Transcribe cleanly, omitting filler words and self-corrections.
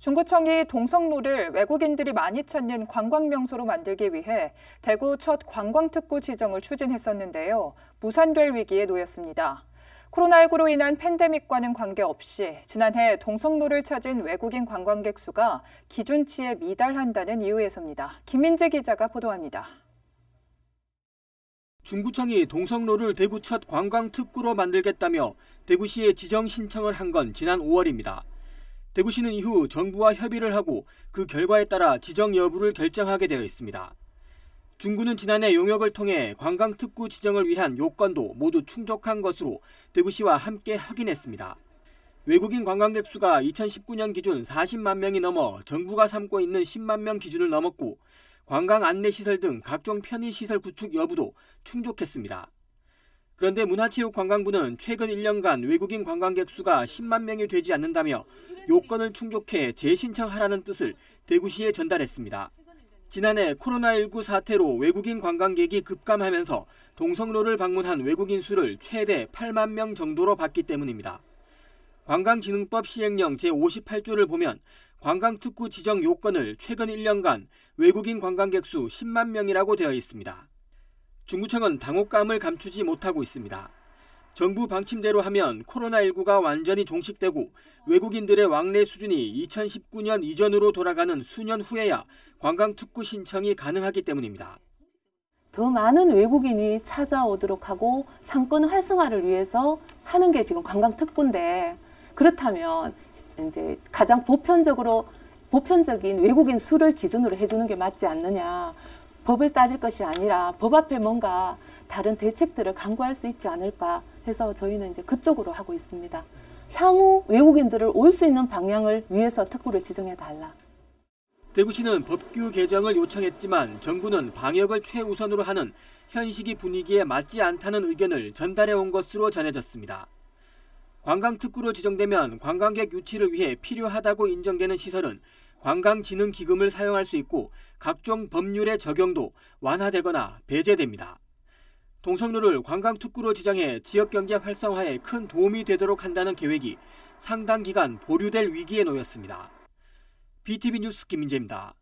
중구청이 동성로를 외국인들이 많이 찾는 관광명소로 만들기 위해 대구 첫 관광특구 지정을 추진했었는데요. 무산될 위기에 놓였습니다. 코로나19로 인한 팬데믹과는 관계없이 지난해 동성로를 찾은 외국인 관광객 수가 기준치에 미달한다는 이유에서입니다. 김민재 기자가 보도합니다. 중구청이 동성로를 대구 첫 관광특구로 만들겠다며 대구시에 지정 신청을 한 건 지난 5월입니다. 대구시는 이후 정부와 협의를 하고 그 결과에 따라 지정 여부를 결정하게 되어 있습니다. 중구는 지난해 용역을 통해 관광특구 지정을 위한 요건도 모두 충족한 것으로 대구시와 함께 확인했습니다. 외국인 관광객 수가 2019년 기준 40만 명이 넘어 정부가 삼고 있는 10만 명 기준을 넘었고 관광 안내시설 등 각종 편의시설 구축 여부도 충족했습니다. 그런데 문화체육관광부는 최근 1년간 외국인 관광객 수가 10만 명이 되지 않는다며 요건을 충족해 재신청하라는 뜻을 대구시에 전달했습니다. 지난해 코로나19 사태로 외국인 관광객이 급감하면서 동성로를 방문한 외국인 수를 최대 8만 명 정도로 봤기 때문입니다. 관광진흥법 시행령 제58조를 보면 관광특구 지정 요건을 최근 1년간 외국인 관광객 수 10만 명이라고 되어 있습니다. 중구청은 당혹감을 감추지 못하고 있습니다. 정부 방침대로 하면 코로나19가 완전히 종식되고 외국인들의 왕래 수준이 2019년 이전으로 돌아가는 수년 후에야 관광특구 신청이 가능하기 때문입니다. 더 많은 외국인이 찾아오도록 하고 상권 활성화를 위해서 하는 게 지금 관광특구인데, 그렇다면 이제 가장 보편적인 외국인 수를 기준으로 해주는 게 맞지 않느냐. 법을 따질 것이 아니라 법 앞에 뭔가 다른 대책들을 강구할 수 있지 않을까 해서 저희는 이제 그쪽으로 하고 있습니다. 향후 외국인들을 올 수 있는 방향을 위해서 특구를 지정해달라. 대구시는 법규 개정을 요청했지만 정부는 방역을 최우선으로 하는 현 시기 분위기에 맞지 않다는 의견을 전달해 온 것으로 전해졌습니다. 관광특구로 지정되면 관광객 유치를 위해 필요하다고 인정되는 시설은 관광진흥기금을 사용할 수 있고 각종 법률의 적용도 완화되거나 배제됩니다. 동성로를 관광특구로 지정해 지역경제 활성화에 큰 도움이 되도록 한다는 계획이 상당 기간 보류될 위기에 놓였습니다. BTV 뉴스 김민재입니다.